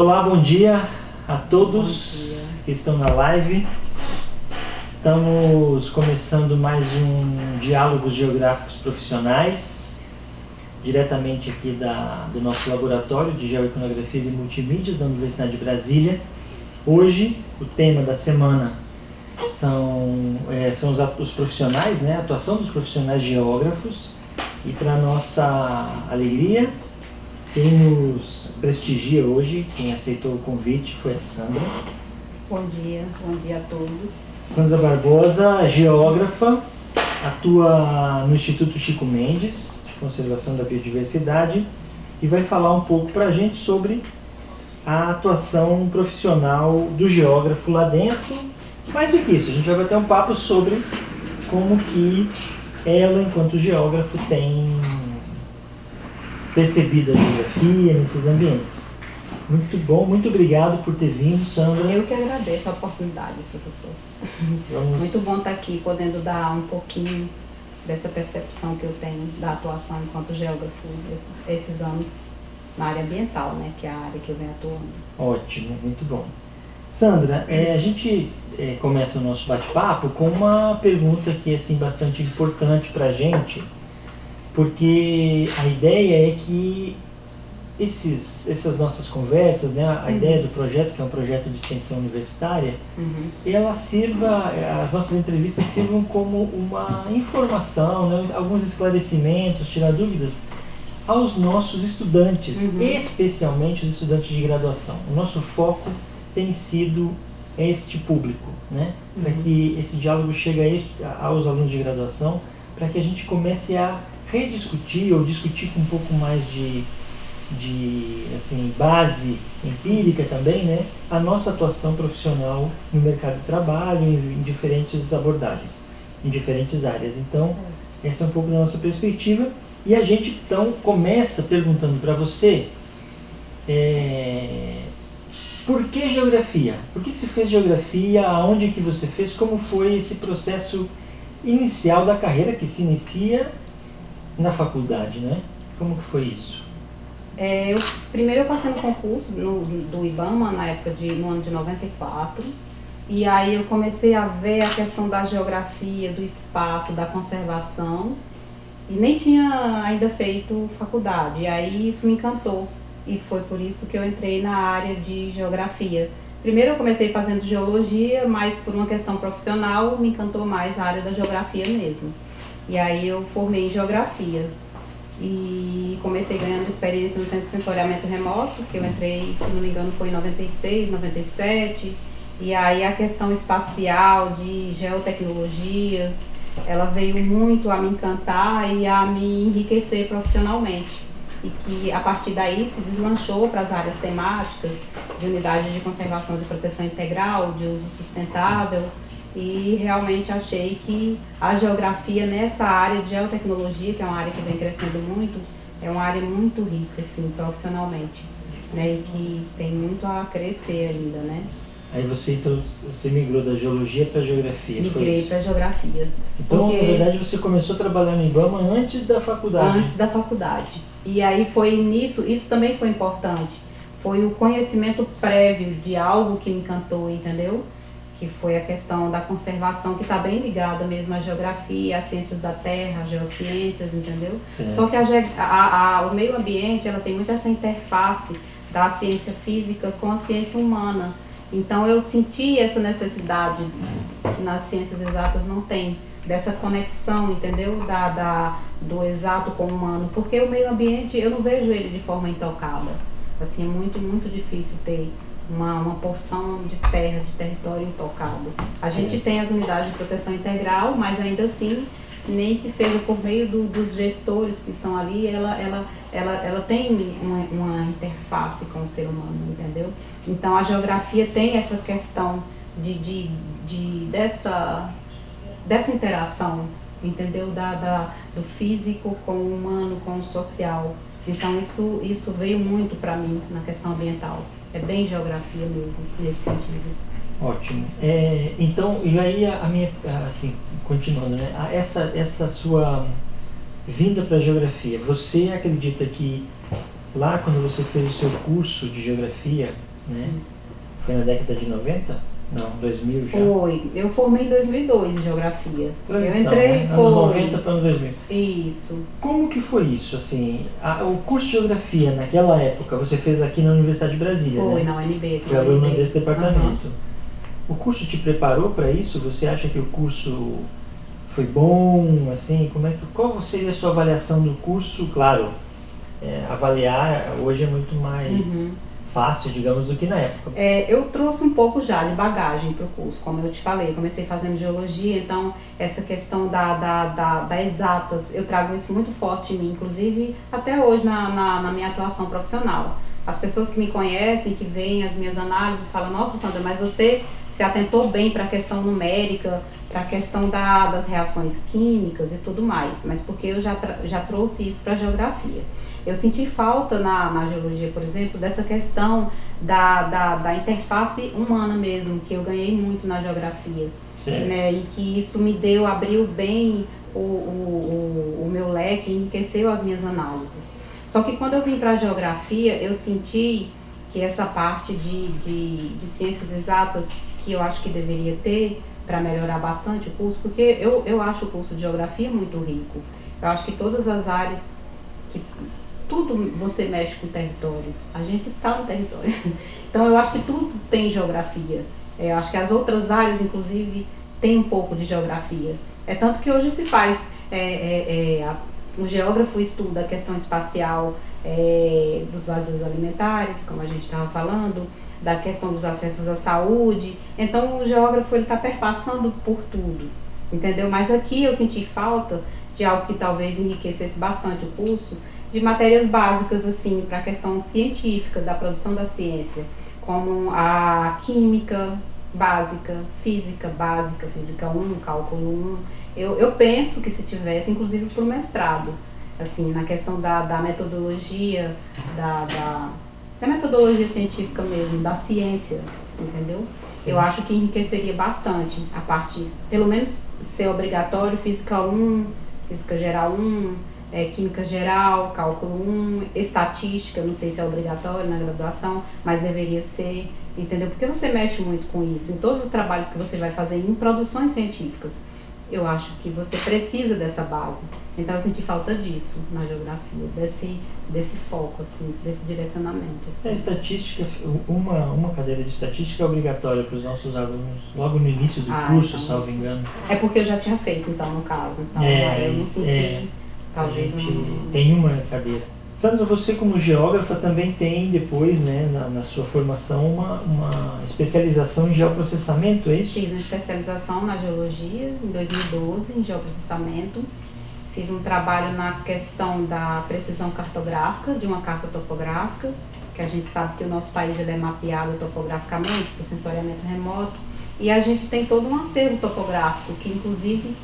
Olá, bom dia a todos que estão na live. Estamos começando mais um Diálogos Geográficos Profissionais, diretamente aqui do nosso laboratório de Geoiconografias e Multimídias da Universidade de Brasília. Hoje, o tema da semana são os profissionais, né? A atuação dos profissionais geógrafos. E para nossa alegria, quem nos prestigia hoje, quem aceitou o convite, foi a Sandra. Bom dia a todos. Sandra Barbosa, geógrafa, atua no Instituto Chico Mendes, de Conservação da Biodiversidade, e vai falar um pouco para a gente sobre a atuação profissional do geógrafo lá dentro. Mais do que isso, a gente vai bater um papo sobre como que ela, enquanto geógrafo, tem percebido a geografia nesses ambientes. Muito bom, muito obrigado por ter vindo, Sandra. Eu que agradeço a oportunidade, professor. Muito bom estar aqui, podendo dar um pouquinho dessa percepção que eu tenho da atuação enquanto geógrafo esses anos na área ambiental, né, que é a área que eu venho atuando. Ótimo, muito bom. Sandra, a gente começa o nosso bate-papo com uma pergunta que é assim, bastante importante para a gente, porque a ideia é que essas nossas conversas, né, a ideia do projeto, que é um projeto de extensão universitária, ela as nossas entrevistas sirvam como uma informação, né, alguns esclarecimentos, tirar dúvidas aos nossos estudantes, especialmente os estudantes de graduação. O nosso foco tem sido este público, né, para que esse diálogo chegue aos alunos de graduação, para que a gente comece a rediscutir ou discutir com um pouco mais de assim, base empírica também, né, a nossa atuação profissional no mercado de trabalho, em diferentes abordagens, em diferentes áreas. Então, essa é um pouco da nossa perspectiva. E a gente, então, começa perguntando para você, por que geografia? Por que você fez geografia? Aonde que você fez? Como foi esse processo inicial da carreira, que se inicia na faculdade, né? Como que foi isso? Primeiro eu passei no concurso do IBAMA no ano de 94, e aí eu comecei a ver a questão da geografia, do espaço, da conservação, e nem tinha ainda feito faculdade, e aí isso me encantou, e foi por isso que eu entrei na área de geografia. Primeiro eu comecei fazendo geologia, mas por uma questão profissional me encantou mais a área da geografia mesmo. E aí eu formei em geografia e comecei ganhando experiência no Centro de Sensoriamento Remoto, que eu entrei, se não me engano, foi em 96, 97. E aí a questão espacial, de geotecnologias, ela veio muito a me encantar e a me enriquecer profissionalmente. E que a partir daí se deslanchou para as áreas temáticas de unidade de conservação de proteção integral, de uso sustentável, e realmente achei que a geografia nessa área de geotecnologia, que é uma área que vem crescendo muito, é uma área muito rica, assim, profissionalmente, né, e que tem muito a crescer ainda, né. Aí você migrou da geologia para a geografia? Migrei para a geografia. Então, na verdade, você começou a trabalhar no IBAMA antes da faculdade? Antes da faculdade. E aí foi nisso, isso também foi importante, foi o conhecimento prévio de algo que me encantou, entendeu? Que foi a questão da conservação, que está bem ligada mesmo à geografia, às ciências da terra, às geociências, entendeu? Certo. Só que o meio ambiente, ela tem muito essa interface da ciência física com a ciência humana. Então eu senti essa necessidade que nas ciências exatas não tem, dessa conexão, entendeu? Do exato com o humano, porque o meio ambiente, eu não vejo ele de forma intocada. Assim, é muito, muito difícil ter uma porção de terra, de território intocado. A gente tem as unidades de proteção integral, mas ainda assim, nem que seja por meio dos gestores que estão ali, ela tem uma interface com o ser humano, entendeu? Então a geografia tem essa questão dessa interação, entendeu? Do físico com o humano, com o social. Então isso veio muito para mim na questão ambiental. É bem geografia mesmo, nesse sentido. Ótimo. Então, e aí assim, continuando, né? Essa sua vinda para a geografia, você acredita que lá quando você fez o seu curso de geografia, né? Foi na década de 90? Não, 2000 já. Foi. Eu formei em 2002 em geografia. Transição, Eu entrei, né? Anos 90 para anos 2000. Isso. Como que foi isso, assim? O curso de geografia naquela época, você fez aqui na Universidade de Brasília, Foi, né? na UNB. Foi aluna desse departamento. O curso te preparou para isso? Você acha que o curso foi bom, assim? Qual seria a sua avaliação do curso? Claro, avaliar hoje é muito mais fácil, digamos, do que na época. Eu trouxe um pouco já de bagagem para o curso, como eu te falei. Eu comecei fazendo geologia, então essa questão da exatas, eu trago isso muito forte em mim, inclusive até hoje na minha atuação profissional. As pessoas que me conhecem, que veem as minhas análises, falam: nossa, Sandra, mas você se atentou bem para a questão numérica, para a questão das reações químicas e tudo mais, mas porque eu já trouxe isso para a geografia. Eu senti falta na geologia, por exemplo, dessa questão da interface humana mesmo, que eu ganhei muito na geografia, né? E que isso abriu bem o meu leque, enriqueceu as minhas análises. Só que quando eu vim para a geografia, eu senti que essa parte de ciências exatas, que eu acho que deveria ter para melhorar bastante o curso, porque eu acho o curso de geografia muito rico. Eu acho que todas as áreas, tudo você mexe com o território, a gente está no território. Então eu acho que tudo tem geografia. Eu acho que as outras áreas, inclusive, tem um pouco de geografia. É tanto que hoje se faz, o geógrafo estuda a questão espacial dos vazios alimentares, como a gente estava falando, da questão dos acessos à saúde. Então o geógrafo está perpassando por tudo, entendeu? Mas aqui eu senti falta de algo que talvez enriquecesse bastante o curso, de matérias básicas, assim, para a questão científica, da produção da ciência, como a química básica, física básica, física 1, cálculo 1. Eu penso que se tivesse, inclusive para o mestrado, assim, na questão da metodologia, da metodologia científica mesmo, da ciência, entendeu? Sim. Eu acho que enriqueceria bastante a parte, pelo menos ser obrigatório, física 1, física geral 1, química geral, cálculo 1, estatística, não sei se é obrigatório na graduação, mas deveria ser, entendeu? Porque você mexe muito com isso, em todos os trabalhos que você vai fazer em produções científicas. Eu acho que você precisa dessa base. Então eu senti falta disso na geografia, desse foco, assim, desse direcionamento. Assim. Estatística, uma cadeira de estatística é obrigatória para os nossos alunos logo no início do curso, então, salvo engano. É porque eu já tinha feito, então, no caso. Então eu não senti, talvez... Tem uma cadeira. Sandra, você como geógrafa também tem depois, né, na sua formação, uma especialização em geoprocessamento, é isso? Fiz uma especialização na geologia em 2012, em geoprocessamento. Fiz um trabalho na questão da precisão cartográfica, de uma carta topográfica, que a gente sabe que o nosso país ele é mapeado topograficamente, por sensoriamento remoto, e a gente tem todo um acervo topográfico, que inclusive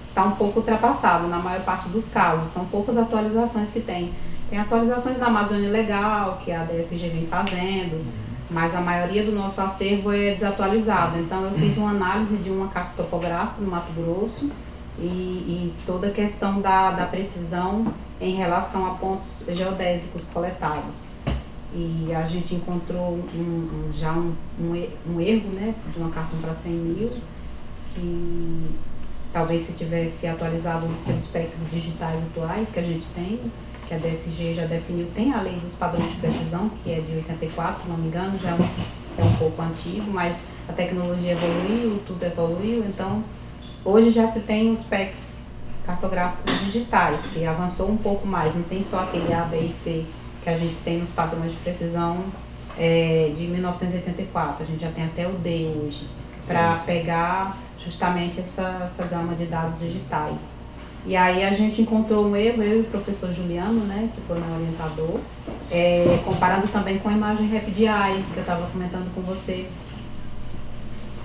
está um pouco ultrapassado na maior parte dos casos, são poucas atualizações que tem. Tem atualizações da Amazônia Legal, que a DSG vem fazendo, mas a maioria do nosso acervo é desatualizado. Então eu fiz uma análise de uma carta topográfica no Mato Grosso e toda a questão da precisão em relação a pontos geodésicos coletados. E a gente encontrou um erro, né, de uma carta 1 para 100 mil, que talvez se tivesse atualizado pelos PECs digitais atuais que a gente tem, que a DSG já definiu, tem a lei dos padrões de precisão, que é de 84, se não me engano, já é um pouco antigo, mas a tecnologia evoluiu, tudo evoluiu, então hoje já se tem os PECs cartográficos digitais, que avançou um pouco mais, não tem só aquele A, B e C que a gente tem nos padrões de precisão de 1984, a gente já tem até o D hoje, para pegar justamente essa gama de dados digitais. E aí a gente encontrou um erro, eu e o professor Juliano, né, que foi meu orientador, comparando também com a imagem RapidEye, que eu estava comentando com você,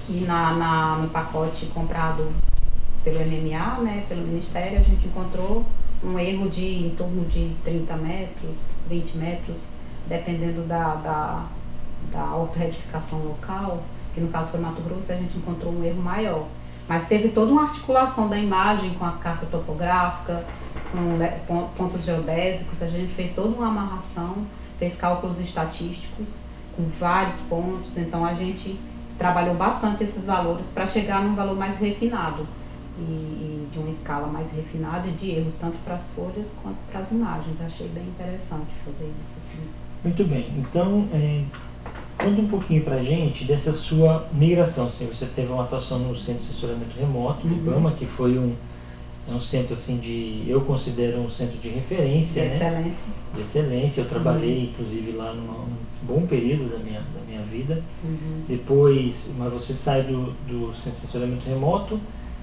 que no pacote comprado pelo MMA, né, pelo Ministério, a gente encontrou um erro de em torno de 30 metros, 20 metros, dependendo da ortoretificação local, que no caso foi Mato Grosso, a gente encontrou um erro maior. Mas teve toda uma articulação da imagem com a carta topográfica, com pontos geodésicos, a gente fez toda uma amarração, fez cálculos estatísticos, com vários pontos, então a gente trabalhou bastante esses valores para chegar num valor mais refinado e de uma escala mais refinada e de erros tanto para as folhas quanto para as imagens. Achei bem interessante fazer isso assim. Muito bem, então conta um pouquinho pra gente dessa sua migração. Assim, você teve uma atuação no Centro de Assessoramento Remoto, do IBAMA, que foi um centro assim eu considero um centro de referência, De excelência. né? De excelência. Eu trabalhei inclusive lá num bom período da minha vida. Depois, mas você sai do Centro de Assessoramento Remoto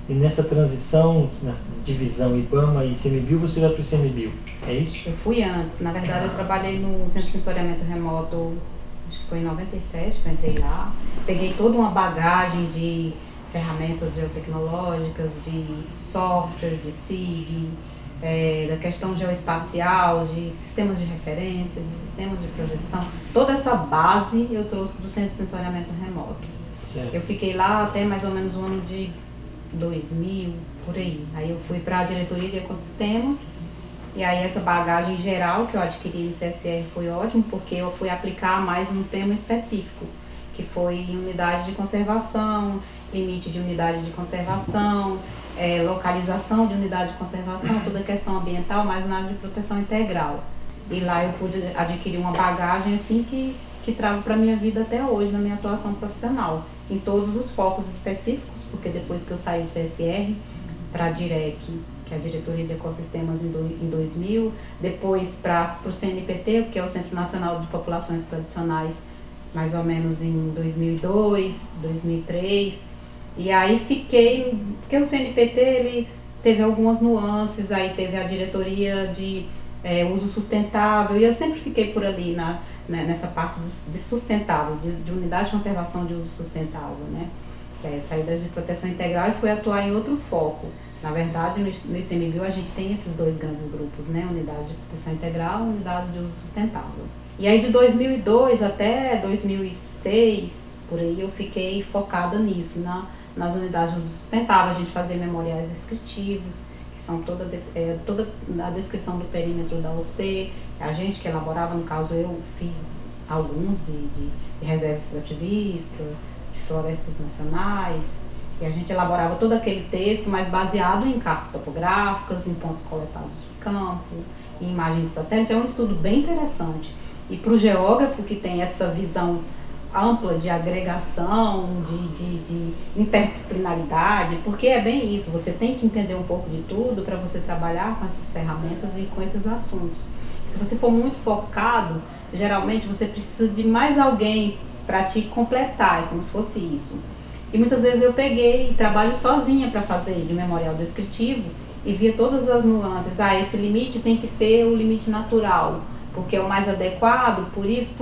e nessa transição, na divisão IBAMA e ICMBio, você vai para o ICMBio, é isso? Eu fui antes, na verdade eu trabalhei no Centro de Sensoriamento Remoto, acho que foi em 97 que eu entrei lá. Peguei toda uma bagagem de ferramentas geotecnológicas, de software, de SIG, da questão geoespacial, de sistemas de referência, de sistemas de projeção. Toda essa base eu trouxe do Centro de Sensoriamento Remoto. Certo. Eu fiquei lá até mais ou menos o ano de 2000, por aí. Aí eu fui para a diretoria de ecossistemas e aí essa bagagem geral que eu adquiri no CSR foi ótimo, porque eu fui aplicar mais um tema específico, que foi unidade de conservação, limite de unidade de conservação, localização de unidade de conservação, toda a questão ambiental, mais na área de proteção integral. E lá eu pude adquirir uma bagagem assim que trago para a minha vida até hoje, na minha atuação profissional, em todos os focos específicos, porque depois que eu saí do CSR para a DIREC, que é a Diretoria de Ecossistemas em 2000, depois para o CNPT, que é o Centro Nacional de Populações Tradicionais, mais ou menos em 2002, 2003, e aí fiquei, porque o CNPT ele teve algumas nuances, aí teve a Diretoria de Uso Sustentável, e eu sempre fiquei por ali nessa parte de sustentável, de unidade de conservação de uso sustentável, né? Que é saída de proteção integral, e fui atuar em outro foco. Na verdade, no ICMBio a gente tem esses dois grandes grupos, né? Unidade de proteção integral e unidade de uso sustentável. E aí de 2002 até 2006, por aí, eu fiquei focada nisso, nas unidades de uso sustentável. A gente fazia memoriais descritivos, que são toda a descrição do perímetro da OC, a gente que elaborava, no caso eu fiz alguns de reserva extrativista, de florestas nacionais, e a gente elaborava todo aquele texto, mas baseado em cartas topográficas, em pontos coletados de campo, em imagens de satélite. É um estudo bem interessante. E para o geógrafo que tem essa visão ampla de agregação, de interdisciplinaridade, porque é bem isso, você tem que entender um pouco de tudo para você trabalhar com essas ferramentas e com esses assuntos. Se você for muito focado, geralmente você precisa de mais alguém para te completar, é como se fosse isso. E muitas vezes eu peguei e trabalho sozinha para fazer de memorial descritivo e via todas as nuances. Esse limite tem que ser o limite natural, porque é o mais adequado, por isso.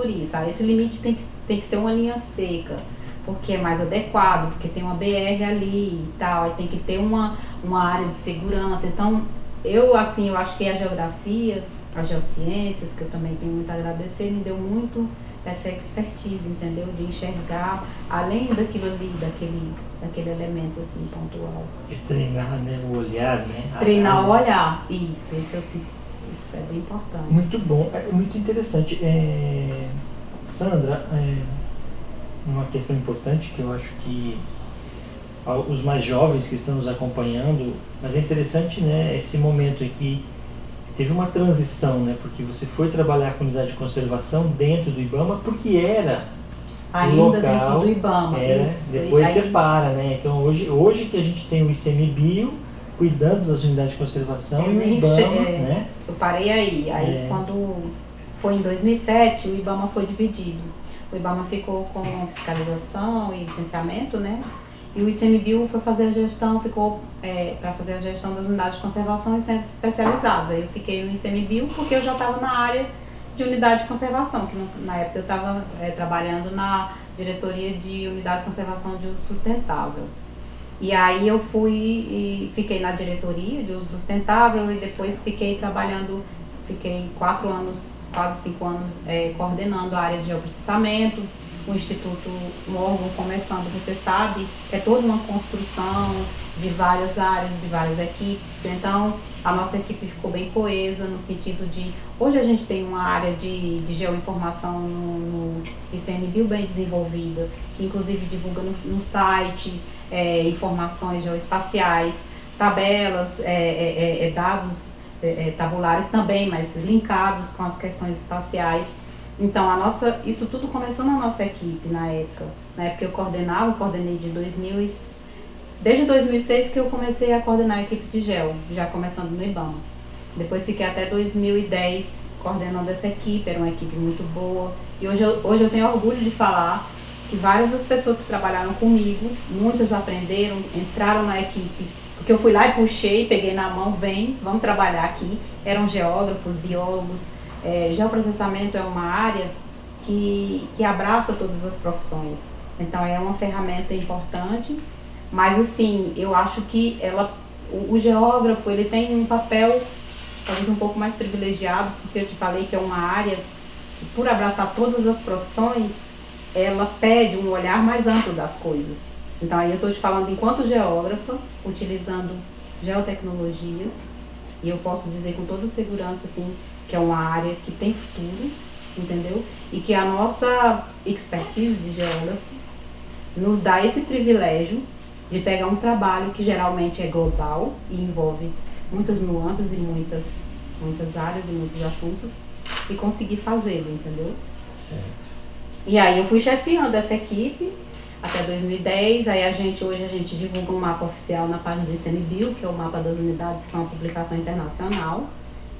Esse limite tem que ser uma linha seca, porque é mais adequado, porque tem uma BR ali e tal, e tem que ter uma área de segurança. Então, eu acho que a geografia, as geociências, que eu também tenho muito a agradecer, me deu muito essa expertise, entendeu? De enxergar além daquilo ali, daquele elemento assim pontual. De treinar, né, o olhar, né? Treinar o olhar, isso é bem importante. Muito bom, muito interessante. Sandra, uma questão importante que eu acho que os mais jovens que estão nos acompanhando, mas é interessante, né, esse momento aqui. Teve uma transição, né? Porque você foi trabalhar com unidade de conservação dentro do IBAMA, porque era ainda local, dentro do IBAMA. Isso, depois separa, né? Então hoje que a gente tem o ICMBio cuidando das unidades de conservação e o IBAMA, né? Eu parei aí quando foi em 2007, o IBAMA foi dividido. O IBAMA ficou com fiscalização e licenciamento, né? E o ICMBio foi fazer a gestão, ficou para fazer a gestão das unidades de conservação e centros especializados. Aí eu fiquei no ICMBio porque eu já estava na área de unidade de conservação, que na época eu estava trabalhando na diretoria de unidade de conservação de uso sustentável. E aí eu fui e fiquei na diretoria de uso sustentável e depois fiquei 4 anos, quase 5 anos, coordenando a área de geoprocessamento. o Instituto, um órgão começando, você sabe, é toda uma construção de várias áreas, de várias equipes. Então, a nossa equipe ficou bem coesa no sentido de... Hoje a gente tem uma área de geoinformação no ICMBio bem desenvolvida, que inclusive divulga no site informações geoespaciais, tabelas, dados tabulares também, mas linkados com as questões espaciais. Então, isso tudo começou na nossa equipe na época. Na época eu coordenei desde 2006 que eu comecei a coordenar a equipe de geo, já começando no IBAMA. Depois fiquei até 2010 coordenando essa equipe, era uma equipe muito boa. E hoje eu tenho orgulho de falar que várias das pessoas que trabalharam comigo, muitas aprenderam, entraram na equipe, porque eu fui lá e puxei, peguei na mão, vamos trabalhar aqui. Eram geógrafos, biólogos. Geoprocessamento é uma área que abraça todas as profissões. Então é uma ferramenta importante, mas assim, eu acho que o geógrafo ele tem um papel talvez um pouco mais privilegiado, porque eu te falei que é uma área que, por abraçar todas as profissões, ela pede um olhar mais amplo das coisas. Então aí eu estou te falando enquanto geógrafa, utilizando geotecnologias, e eu posso dizer com toda segurança assim, que é uma área que tem futuro, entendeu? E que a nossa expertise de geógrafo nos dá esse privilégio de pegar um trabalho que geralmente é global e envolve muitas nuances e muitas áreas e muitos assuntos e conseguir fazê-lo, entendeu? Certo. E aí eu fui chefiando essa equipe até 2010, aí hoje a gente divulga um mapa oficial na página do ICMBio, que é o mapa das unidades, que é uma publicação internacional,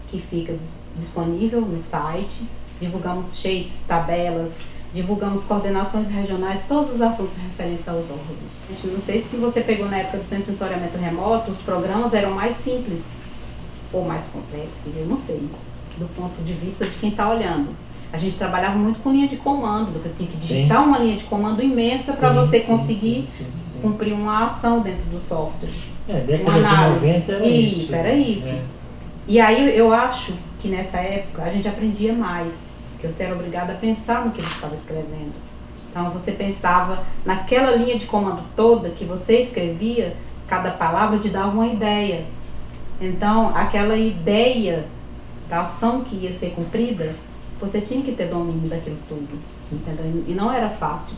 que fica disponível no site. Divulgamos shapes, tabelas, divulgamos coordenações regionais, todos os assuntos referentes aos órgãos. Não sei se você pegou na época do Centro de Sensoriamento Remoto, os programas eram mais simples ou mais complexos, eu não sei, do ponto de vista de quem está olhando. A gente trabalhava muito com linha de comando, você tinha que digitar uma linha de comando imensa para você conseguir cumprir uma ação dentro do software. Década de 90 era isso. Era isso. E aí eu acho que nessa época a gente aprendia mais, porque você era obrigado a pensar no que você estava escrevendo. Então você pensava naquela linha de comando toda que você escrevia, cada palavra te dava uma ideia. Então aquela ideia da ação que ia ser cumprida, você tinha que ter domínio daquilo tudo, entendeu? E não era fácil.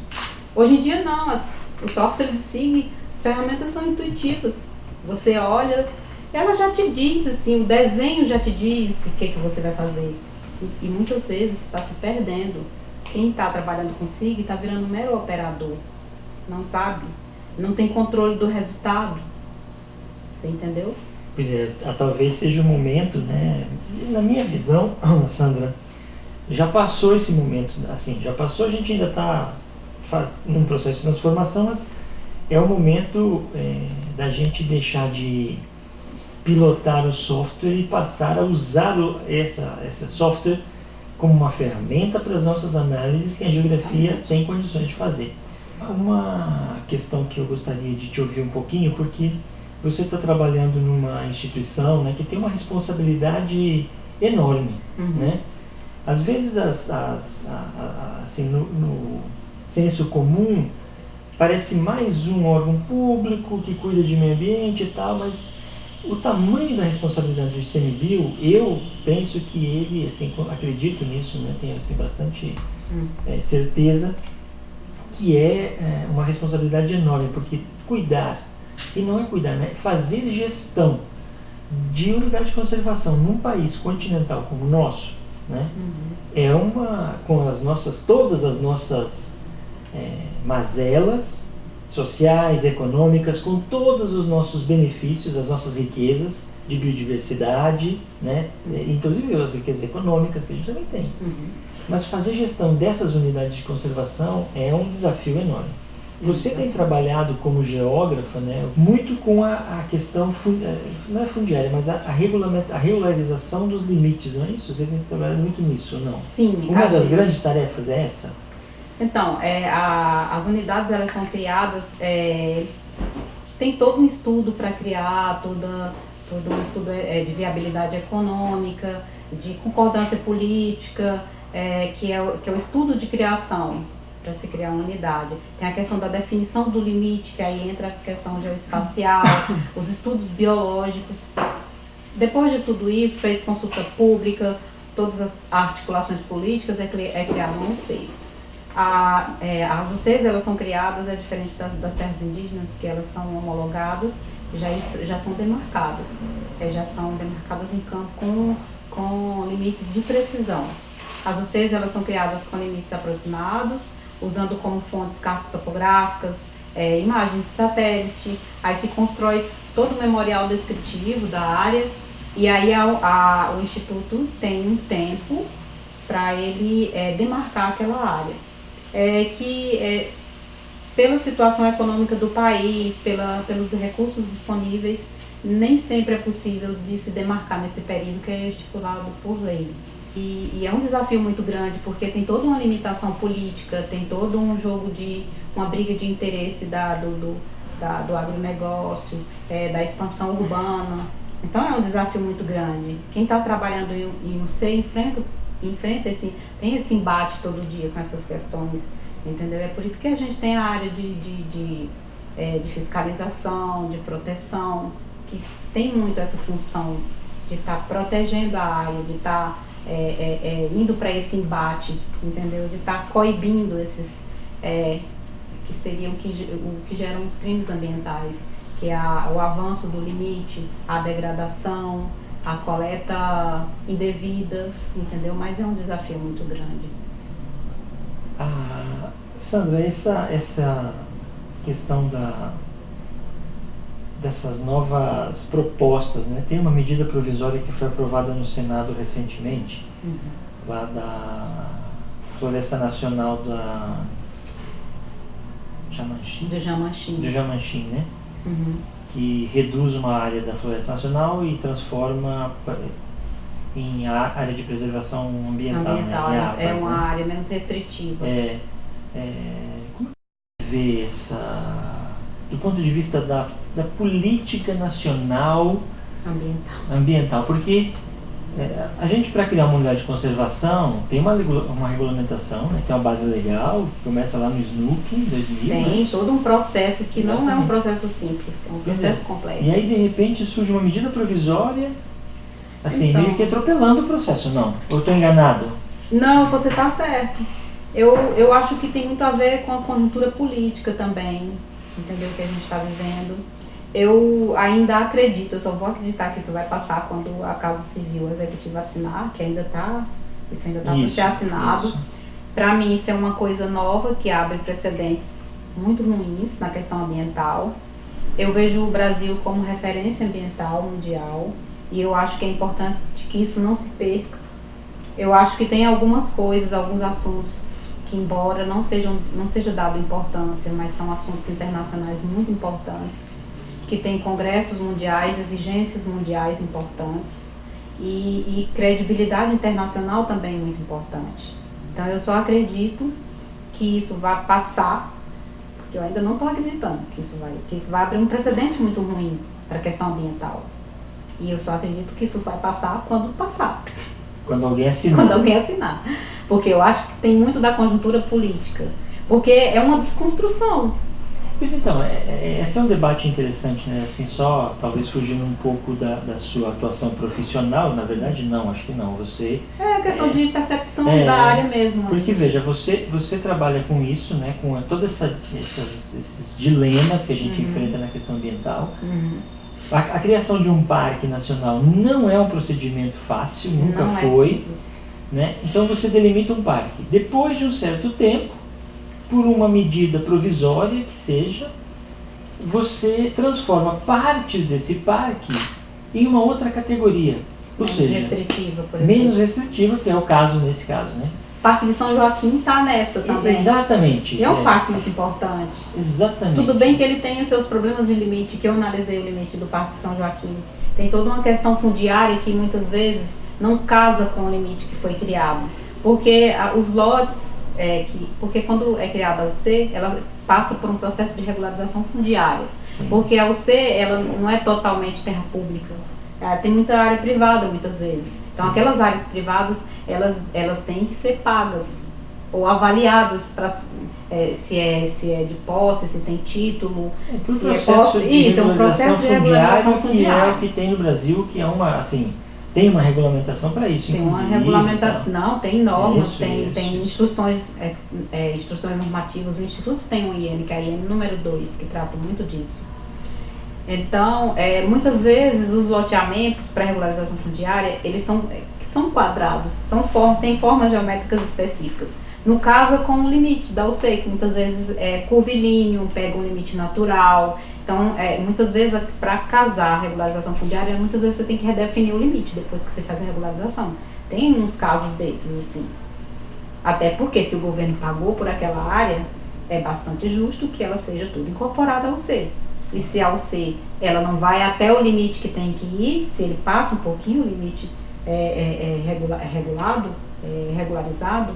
Hoje em dia não, os softwares seguem, as ferramentas são intuitivas. Você olha, ela já te diz, assim, o desenho já te diz o que você vai fazer. E muitas vezes está se perdendo. Quem está trabalhando com SIG está virando um mero operador. Não sabe, não tem controle do resultado. Você entendeu? Pois é, talvez seja o momento, né? Na minha visão, Sandra, já passou esse momento, assim, já passou, a gente ainda está num processo de transformação, mas é o momento da gente deixar de pilotar o software e passar a usar essa software como uma ferramenta para as nossas análises que a geografia tem condições de fazer. Uma questão que eu gostaria de te ouvir um pouquinho, porque você está trabalhando numa instituição, né, que tem uma responsabilidade enorme, né? Às vezes, assim, no senso comum, parece mais um órgão público que cuida de meio ambiente e tal, mas o tamanho da responsabilidade do ICMBio, eu penso que ele, assim, acredito nisso, né, tenho assim, bastante certeza que é uma responsabilidade enorme, porque cuidar, e não é cuidar, né, fazer gestão de unidade de conservação num país continental como o nosso, né? É com todas as nossas mazelas sociais, econômicas, com todos os nossos benefícios, as nossas riquezas de biodiversidade, né? Inclusive as riquezas econômicas que a gente também tem. Mas fazer gestão dessas unidades de conservação é um desafio enorme. Você tem trabalhado como geógrafa, né, muito com a questão, não é fundiária, mas a regularização dos limites, não é isso? Você tem trabalhado muito nisso, não? Sim. Uma das grandes tarefas é essa? Então, as unidades elas são criadas, tem todo um estudo para criar, todo um estudo de viabilidade econômica, de concordância política, que é o estudo de criação. para se criar uma unidade. Tem a questão da definição do limite, que aí entra a questão geoespacial, os estudos biológicos. Depois de tudo isso, feito consulta pública, todas as articulações políticas, é criado um UC. As UCs, elas são criadas, é diferente das terras indígenas, que elas são homologadas, já são demarcadas. Já são demarcadas em campo com limites de precisão. As UCs, elas são criadas com limites aproximados, usando como fontes cartas topográficas, imagens de satélite, aí se constrói todo o memorial descritivo da área, e aí o Instituto tem um tempo para ele demarcar aquela área. Pela situação econômica do país, pelos recursos disponíveis, nem sempre é possível de se demarcar nesse período que é estipulado por lei. E é um desafio muito grande, porque tem toda uma limitação política, tem todo um jogo uma briga de interesse do agronegócio, da expansão urbana. Então é um desafio muito grande. Quem está trabalhando em UC tem esse embate todo dia com essas questões, entendeu? É por isso que a gente tem a área de fiscalização, de proteção, que tem muito essa função de estar protegendo a área, de estar indo para esse embate, entendeu? De estar coibindo esses que seriam o que geram os crimes ambientais, que é o avanço do limite, a degradação, a coleta indevida, entendeu? Mas é um desafio muito grande. Sandra, essa questão dessas novas propostas, né? Tem uma medida provisória que foi aprovada no Senado recentemente, lá da Floresta Nacional da do Jamanchim, né? Que reduz uma área da Floresta Nacional e transforma em área de preservação ambiental, né? É uma área menos restritiva. Como você vê do ponto de vista da política nacional ambiental? Porque a gente, para criar uma unidade de conservação, tem uma regulamentação, né, que é uma base legal, que começa lá no SNUC, em 2000. Tem todo um processo que Exatamente. Não é um processo simples, é um processo complexo. E aí, de repente, surge uma medida provisória, assim, Então, meio que atropelando o processo, não? Ou estou enganado? Não, você está certo. Eu acho que tem muito a ver com a conjuntura política também, entendeu? Que a gente está vivendo. Eu ainda acredito, eu só vou acreditar que isso vai passar quando a Casa Civil Executiva assinar, que isso ainda está para ser assinado. Para mim, isso é uma coisa nova que abre precedentes muito ruins na questão ambiental. Eu vejo o Brasil como referência ambiental mundial e eu acho que é importante que isso não se perca. Eu acho que tem algumas coisas, alguns assuntos que, embora não seja dado importância, mas são assuntos internacionais muito importantes, que tem congressos mundiais, exigências mundiais importantes e credibilidade internacional também muito importante. Então eu só acredito que isso vai passar, porque eu ainda não estou acreditando que isso vai abrir um precedente muito ruim para a questão ambiental. E eu só acredito que isso vai passar quando passar. Quando alguém assinar. Porque eu acho que tem muito da conjuntura política. Porque é uma desconstrução. Pois então, esse é um debate interessante, né? Assim, só talvez fugindo um pouco da sua atuação profissional, na verdade não, acho que não. Você é questão de percepção da área mesmo. Porque veja, você trabalha com isso, né? Com todos esses dilemas que a gente enfrenta na questão ambiental. A criação de um parque nacional não é um procedimento fácil, nunca foi, né? Então você delimita um parque. Depois de um certo tempo, por uma medida provisória que seja, você transforma partes desse parque em uma outra categoria. Ou seja, restritiva, por exemplo. Menos restritiva, que é o caso nesse caso, né? O Parque de São Joaquim está nessa também. Exatamente. E é um parque muito importante. Exatamente. Tudo bem que ele tenha seus problemas de limite, que eu analisei o limite do Parque de São Joaquim. Tem toda uma questão fundiária que muitas vezes não casa com o limite que foi criado. Porque os lotes, porque quando é criada a UC, ela passa por um processo de regularização fundiária. Sim. Porque a UC, ela não é totalmente terra pública. Tem muita área privada muitas vezes. Então aquelas áreas privadas, elas têm que ser pagas ou avaliadas para se é de posse, se tem título, se é posse. Isso, é um processo de regularização fundiária. Que é o que tem no Brasil, que é uma, assim, tem uma regulamentação para isso, tem inclusive. Uma regulamentação, não, tem normas, Isso, tem instruções, instruções normativas. O Instituto tem um IN, que é a IN número 2, que trata muito disso. Então, muitas vezes os loteamentos para regularização fundiária, eles são quadrados, têm formas geométricas específicas. No caso, com o limite da UCEI, que muitas vezes é curvilíneo, pega um limite natural. Então, muitas vezes, para casar a regularização fundiária, muitas vezes você tem que redefinir o limite depois que você faz a regularização. Tem uns casos desses, assim. Até porque, se o governo pagou por aquela área, é bastante justo que ela seja tudo incorporada ao UCEI. E se a UCEI, ela não vai até o limite que tem que ir, se ele passa um pouquinho, o limite regularizado,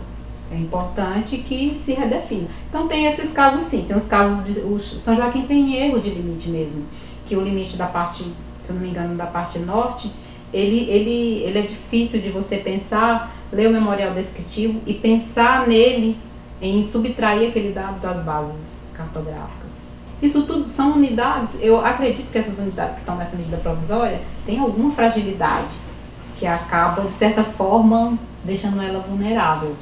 é importante que se redefina. Então tem esses casos assim, tem os casos o São Joaquim tem erro de limite mesmo, que o limite da parte, se eu não me engano, da parte norte, ele é difícil de você pensar, ler o memorial descritivo e pensar nele em subtrair aquele dado das bases cartográficas. Isso tudo são unidades, eu acredito que essas unidades que estão nessa medida provisória têm alguma fragilidade que acaba, de certa forma, deixando ela vulnerável.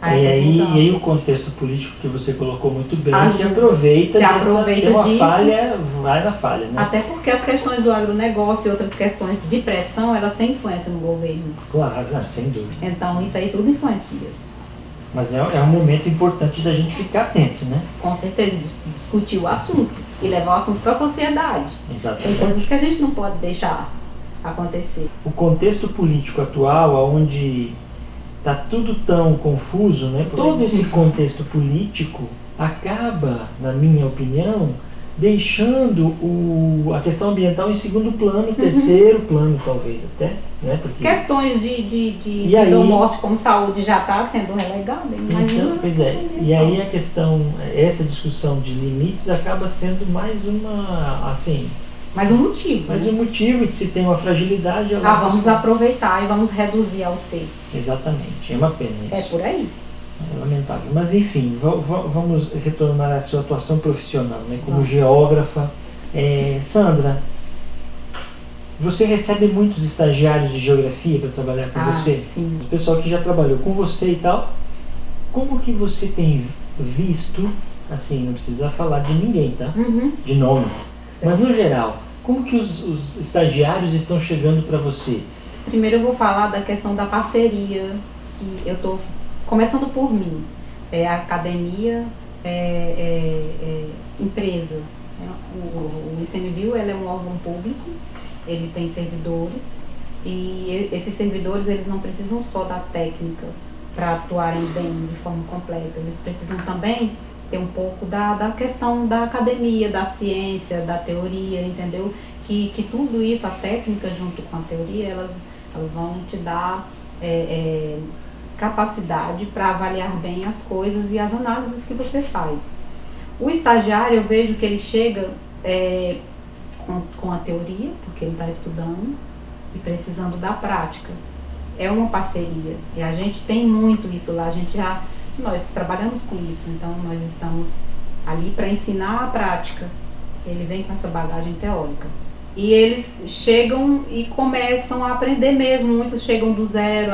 E aí o contexto político que você colocou muito bem se aproveita tem uma disso, falha, vai na falha, né? Até porque as questões do agronegócio e outras questões de pressão, elas têm influência no governo. Claro, sem dúvida. Então isso aí tudo influencia. Mas é um momento importante da gente ficar atento, né? Com certeza, discutir o assunto e levar o assunto para a sociedade. Exatamente. Tem coisas que a gente não pode deixar acontecer. O contexto político atual, onde está tudo tão confuso, né? Todo esse contexto político acaba, na minha opinião, deixando a questão ambiental em segundo plano, terceiro plano talvez até, né? Porque questões de vida ou morte como saúde já está sendo relegada, imagina. Então, pois é, e aí a questão, essa discussão de limites acaba sendo mais uma, assim... Mais um motivo. Mais um motivo de se ter uma fragilidade. Vamos aproveitar e vamos reduzir ao ser. Exatamente, é uma pena isso. É por aí. É lamentável. Mas enfim, vamos retornar à sua atuação profissional, né, como geógrafa. Sandra, você recebe muitos estagiários de geografia para trabalhar com você? Sim. O pessoal que já trabalhou com você e tal. Como que você tem visto, assim, não precisa falar de ninguém, tá? De nomes. Certo. Mas no geral, como que os estagiários estão chegando para você? Primeiro eu vou falar da questão da parceria, que eu estou começando por mim. Academia, empresa. O ICMBio é um órgão público, ele tem servidores, e esses servidores eles não precisam só da técnica para atuarem bem de forma completa, eles precisam também ter um pouco da questão da academia, da ciência, da teoria, entendeu? Que tudo isso, a técnica junto com a teoria, elas vão te dar capacidade para avaliar bem as coisas e as análises que você faz. O estagiário, eu vejo que ele chega com a teoria, porque ele está estudando, e precisando da prática. É uma parceria, e a gente tem muito isso lá, nós trabalhamos com isso, então nós estamos ali para ensinar a prática. Ele vem com essa bagagem teórica. E eles chegam e começam a aprender mesmo, muitos chegam do zero,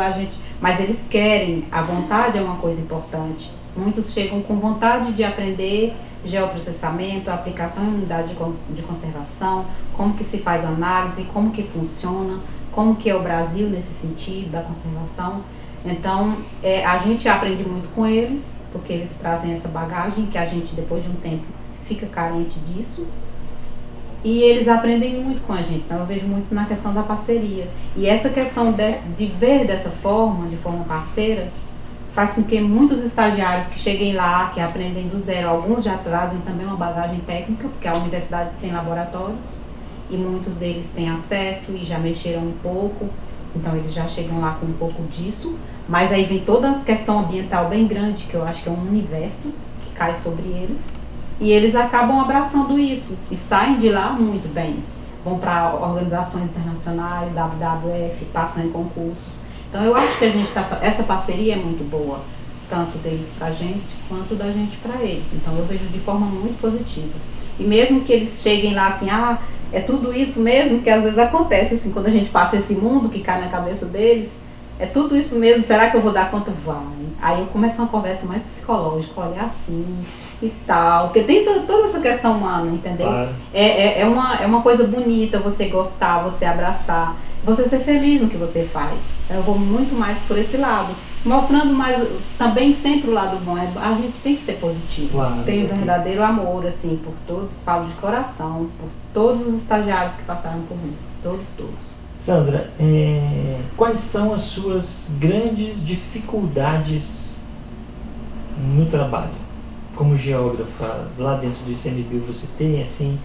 mas eles querem, a vontade é uma coisa importante. Muitos chegam com vontade de aprender geoprocessamento, aplicação em unidade de conservação, como que se faz análise, como que funciona, como que é o Brasil nesse sentido da conservação. Então, a gente aprende muito com eles, porque eles trazem essa bagagem que a gente, depois de um tempo, fica carente disso. E eles aprendem muito com a gente, então eu vejo muito na questão da parceria. E essa questão de ver dessa forma, de forma parceira, faz com que muitos estagiários que cheguem lá, que aprendem do zero, alguns já trazem também uma bagagem técnica, porque a universidade tem laboratórios, e muitos deles têm acesso e já mexeram um pouco, então eles já chegam lá com um pouco disso. Mas aí vem toda a questão ambiental bem grande, que eu acho que é um universo que cai sobre eles. E eles acabam abraçando isso e saem de lá muito bem. Vão para organizações internacionais, WWF, passam em concursos. Então eu acho que essa parceria é muito boa. tanto deles para a gente, quanto da gente para eles. Então eu vejo de forma muito positiva. E mesmo que eles cheguem lá assim, é tudo isso mesmo, que às vezes acontece assim, quando a gente passa esse mundo que cai na cabeça deles, é tudo isso mesmo, será que eu vou dar conta? Vai. Aí eu começo uma conversa mais psicológica, olhar assim e tal, porque tem toda essa questão humana, entendeu? Claro. É uma coisa bonita você gostar, você abraçar, você ser feliz no que você faz. Eu vou muito mais por esse lado, mostrando mais também sempre o lado bom. A gente tem que ser positivo, Claro, tem um verdadeiro amor assim por todos, falo de coração, por todos os estagiários que passaram por mim, todos. Sandra, quais são as suas grandes dificuldades no trabalho? Como geógrafa, lá dentro do ICMBio você tem assim,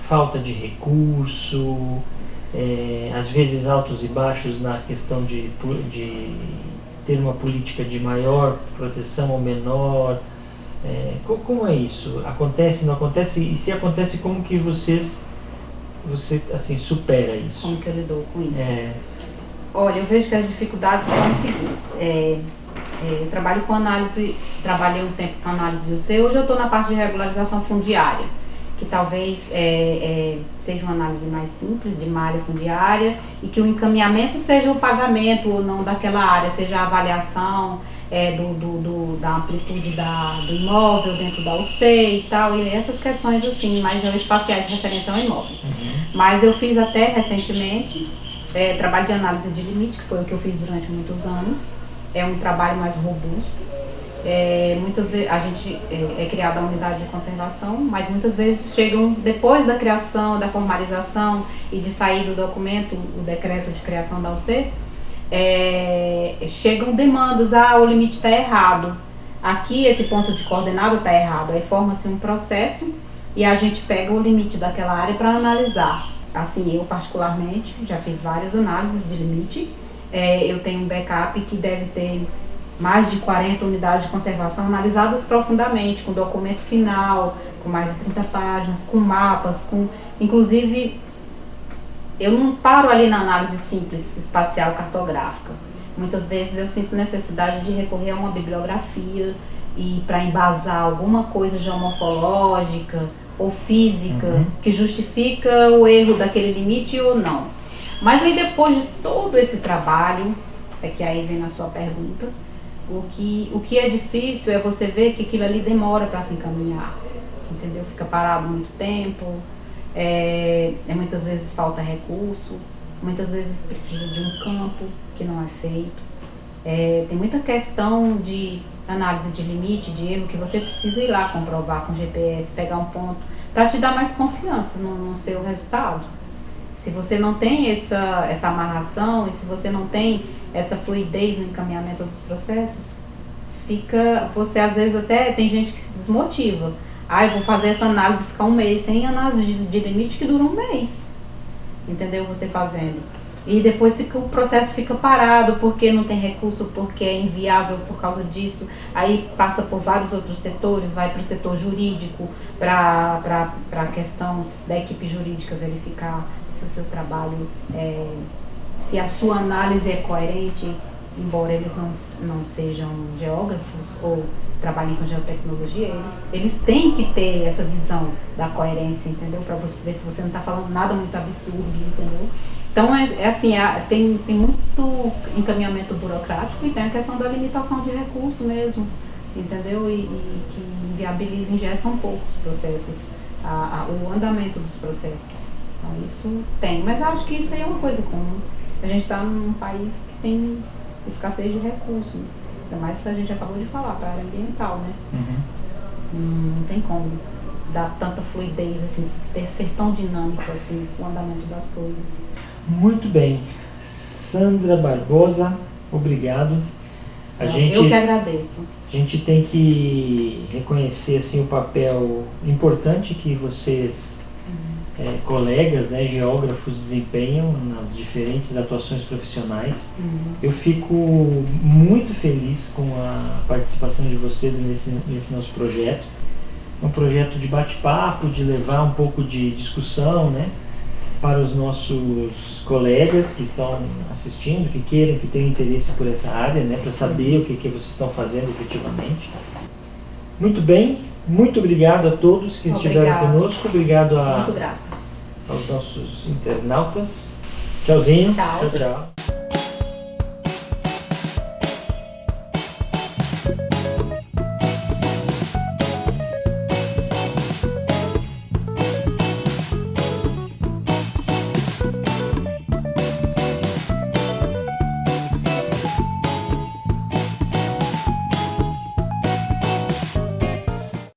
falta de recurso, às vezes altos e baixos na questão de ter uma política de maior proteção ou menor. Como é isso? Acontece, não acontece? E se acontece, como que você assim, supera isso? Como que eu lido com isso? Olha, eu vejo que as dificuldades são as seguintes. Eu trabalho com análise, trabalhei um tempo com análise de UC, hoje eu estou na parte de regularização fundiária, que talvez seja uma análise mais simples de uma área fundiária e que o encaminhamento seja o pagamento ou não daquela área, seja a avaliação da amplitude do imóvel dentro da UC e tal, e essas questões assim, mais geoespaciais referentes ao imóvel. Mas eu fiz até recentemente trabalho de análise de limite, que foi o que eu fiz durante muitos anos. É um trabalho mais robusto. Muitas vezes a gente é criada a unidade de conservação, mas muitas vezes chegam depois da criação, da formalização e de sair do documento, o decreto de criação da UC, chegam demandas, o limite está errado, aqui esse ponto de coordenada está errado, aí forma-se um processo e a gente pega o limite daquela área para analisar. Assim, eu particularmente já fiz várias análises de limite. Eu tenho um backup que deve ter mais de 40 unidades de conservação analisadas profundamente, com documento final, com mais de 30 páginas, com mapas, inclusive, eu não paro ali na análise simples, espacial, cartográfica. Muitas vezes eu sinto necessidade de recorrer a uma bibliografia e para embasar alguma coisa geomorfológica ou física que justifica o erro daquele limite ou não. Mas aí depois de todo esse trabalho, que aí vem na sua pergunta, o que é difícil é você ver que aquilo ali demora para se encaminhar, entendeu? Fica parado muito tempo, muitas vezes falta recurso, muitas vezes precisa de um campo que não é feito. Tem muita questão de análise de limite, de erro, que você precisa ir lá comprovar com GPS, pegar um ponto, para te dar mais confiança no seu resultado. Se você não tem essa amarração e se você não tem essa fluidez no encaminhamento dos processos, você às vezes até tem gente que se desmotiva. Eu vou fazer essa análise e ficar um mês. Tem análise de limite que dura um mês, entendeu? Você fazendo. E depois o processo fica parado porque não tem recurso, porque é inviável por causa disso. Aí passa por vários outros setores, vai para o setor jurídico, para a questão da equipe jurídica verificar se o seu trabalho, se a sua análise é coerente, embora eles não sejam geógrafos ou trabalhem com geotecnologia, eles têm que ter essa visão da coerência, entendeu? Para você ver se você não está falando nada muito absurdo, entendeu? Então, tem muito encaminhamento burocrático e tem a questão da limitação de recurso mesmo, entendeu? E que inviabiliza, engessa um pouco os processos, o andamento dos processos. Então, isso tem. Mas acho que isso aí é uma coisa comum. A gente está num país que tem escassez de recursos, né? Ainda mais se a gente acabou de falar, para a área ambiental, né? Não tem como dar tanta fluidez, assim, ser tão dinâmico assim, o andamento das coisas. Muito bem. Sandra Barbosa, obrigado. Eu que agradeço. A gente tem que reconhecer assim, o papel importante que vocês, colegas, né, geógrafos, desempenham nas diferentes atuações profissionais. Eu fico muito feliz com a participação de vocês nesse nosso projeto. É um projeto de bate-papo, de levar um pouco de discussão, né, para os nossos colegas que estão assistindo, que queiram, que tenham interesse por essa área, né, para saber o que vocês estão fazendo efetivamente. Muito bem, muito obrigado a todos que estiveram conosco, obrigado Muito grata. aos nossos internautas. Tchauzinho. Tchau. Tchau, tchau.